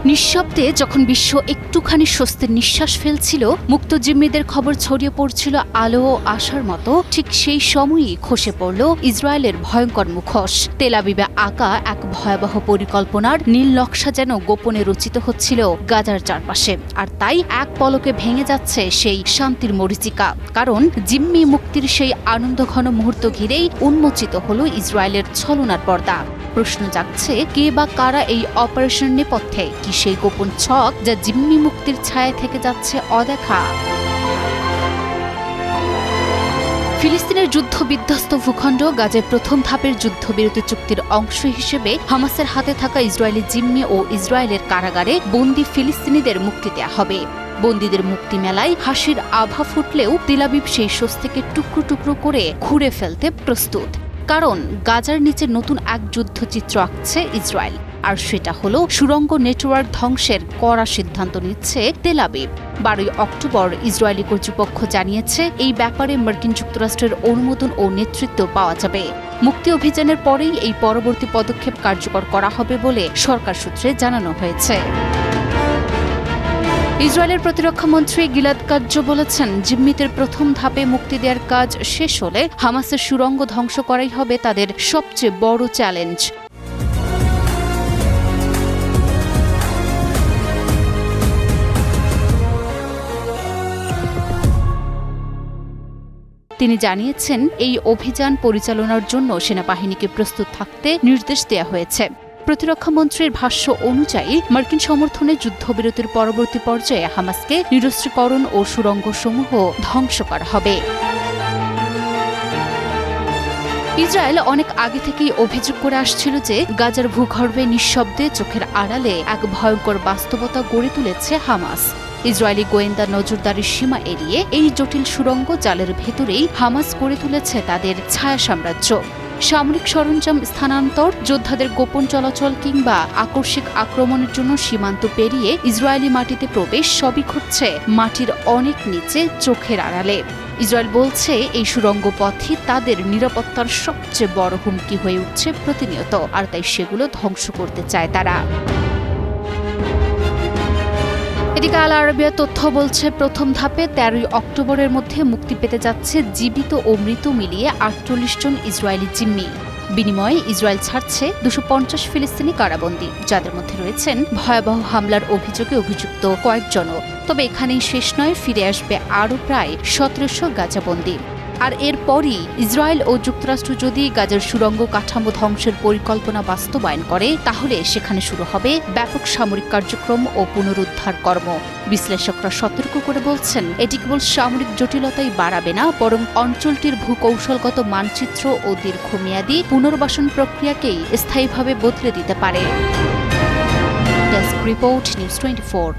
নিঃশব্দে যখন বিশ্ব একটুখানি স্বস্তির নিঃশ্বাস ফেলছিল, মুক্ত জিম্মিদের খবর ছড়িয়ে পড়ছিল আলো ও আশার মতো, ঠিক সেই সময়ই খসে পড়ল ইসরায়েলের ভয়ঙ্কর মুখোশ। তেল আবিবে আঁকা এক ভয়াবহ পরিকল্পনার নীল নকশা যেন গোপনে রচিত হচ্ছিল গাজার চারপাশে। আর তাই এক পলকে ভেঙে যাচ্ছে সেই শান্তির মরীচিকা। কারণ জিম্মি মুক্তির সেই আনন্দঘন মুহূর্ত ঘিরেই উন্মোচিত হল ইসরায়েলের ছলনার পর্দা। প্রশ্ন জাগছে, কে বা কারা এই অপারেশন নেপথ্যে? কি সেই গোপন ছক যা জিম্মি মুক্তির ছায়া থেকে যাচ্ছে অদেখা? ফিলিস্তিনের যুদ্ধ বিধ্বস্ত ভূখণ্ড গাজায় প্রথম ধাপের যুদ্ধবিরতি চুক্তির অংশ হিসেবে হামাসের হাতে থাকা ইসরায়েলি জিম্মি ও ইসরায়েলের কারাগারে বন্দী ফিলিস্তিনিদের মুক্তি দেয়া হবে। বন্দীদের মুক্তি মেলায় হাসির আভা ফুটলেও তেল আবিব সেই স্বস্তিকে টুকরো টুকরো করে খুঁড়ে ফেলতে প্রস্তুত। কারণ গাজার নিচে নতুন এক যুদ্ধচিত্র আঁকছে ইসরায়েল। আর সেটা হলো সুড়ঙ্গ নেটওয়ার্ক ধ্বংসের কড়া সিদ্ধান্ত নিচ্ছে তেল আবিব। 12 অক্টোবর ইসরায়েলি কর্তৃপক্ষ জানিয়েছে, এই ব্যাপারে মার্কিন যুক্তরাষ্ট্রের অনুমোদন ও নেতৃত্ব পাওয়া যাবে। মুক্তি অভিযানের পরেই এই পরবর্তী পদক্ষেপ কার্যকর করা হবে বলে সরকার সূত্রে জানানো হয়েছে। ইসরায়েলের প্রতিরক্ষা মন্ত্রী গিলাদ কাজ্জ বলেছেন, জিম্মিদের প্রথম ধাপে মুক্তি দেওয়ার কাজ শেষ হলে হামাসের সুড়ঙ্গ ধ্বংস করাই হবে তাদের সবচেয়ে বড় চ্যালেঞ্জ। তিনি জানিয়েছেন, এই অভিযান পরিচালনার জন্য সেনাবাহিনীকে প্রস্তুত থাকতে নির্দেশ দেওয়া হয়েছে। প্রতিরক্ষা মন্ত্রীর ভাষ্য অনুযায়ী মার্কিন সমর্থনে যুদ্ধবিরতির পরবর্তী পর্যায়ে হামাসকে নিরস্ত্রীকরণ ও সুড়ঙ্গসমূহ ধ্বংস করা হবে। ইসরায়েল অনেক আগে থেকেই অভিযোগ করে আসছিল যে গাজার ভূগর্ভে নিঃশব্দে চোখের আড়ালে এক ভয়ঙ্কর বাস্তবতা গড়ে তুলেছে হামাস। ইসরায়েলি গোয়েন্দা নজরদারির সীমা এড়িয়ে এই জটিল সুড়ঙ্গ জালের ভেতরেই হামাস গড়ে তুলেছে তাদের ছায়া সাম্রাজ্য। সামরিক সরঞ্জাম স্থানান্তর, যোদ্ধাদের গোপন চলাচল কিংবা আকস্মিক আক্রমণের জন্য সীমান্ত পেরিয়ে ইসরায়েলি মাটিতে প্রবেশ, সবই ঘটছে মাটির অনেক নিচে চোখের আড়ালে। ইসরায়েল বলছে, এই সুড়ঙ্গ পথই তাদের নিরাপত্তার সবচেয়ে বড় হুমকি হয়ে উঠছে প্রতিনিয়ত, আর তাই সেগুলো ধ্বংস করতে চায় তারা। এদিকে আল আরাবিয়া তথ্য বলছে, প্রথম ধাপে 13 অক্টোবরের মধ্যে মুক্তি পেতে যাচ্ছে জীবিত ও মৃত মিলিয়ে 48 জন ইসরায়েলি জিম্মি। বিনিময়ে ইসরায়েল ছাড়ছে 250 ফিলিস্তিনি কারাবন্দী, যাদের মধ্যে রয়েছেন ভয়াবহ হামলার অভিযোগে অভিযুক্ত কয়েকজনও। তবে এখানেই শেষ নয়, ফিরে আসবে আরও প্রায় 1700 গাজাবন্দী। আর এরপরই ইসরায়েল ও যুক্তরাষ্ট্র যদি গাজার সুড়ঙ্গ কাঠামো ধ্বংসের পরিকল্পনা বাস্তবায়ন করে, তাহলে সেখানে শুরু হবে ব্যাপক সামরিক কার্যক্রম ও পুনরুদ্ধার কর্ম। বিশ্লেষকরা সতর্ক করে বলছেন, এটি কেবল সামরিক জটিলতাই বাড়াবে না, বরং অঞ্চলটির ভূকৌশলগত মানচিত্র ও দীর্ঘমেয়াদী পুনর্বাসন প্রক্রিয়াকেই স্থায়ীভাবে বদলে দিতে পারে। Desk report, news 24।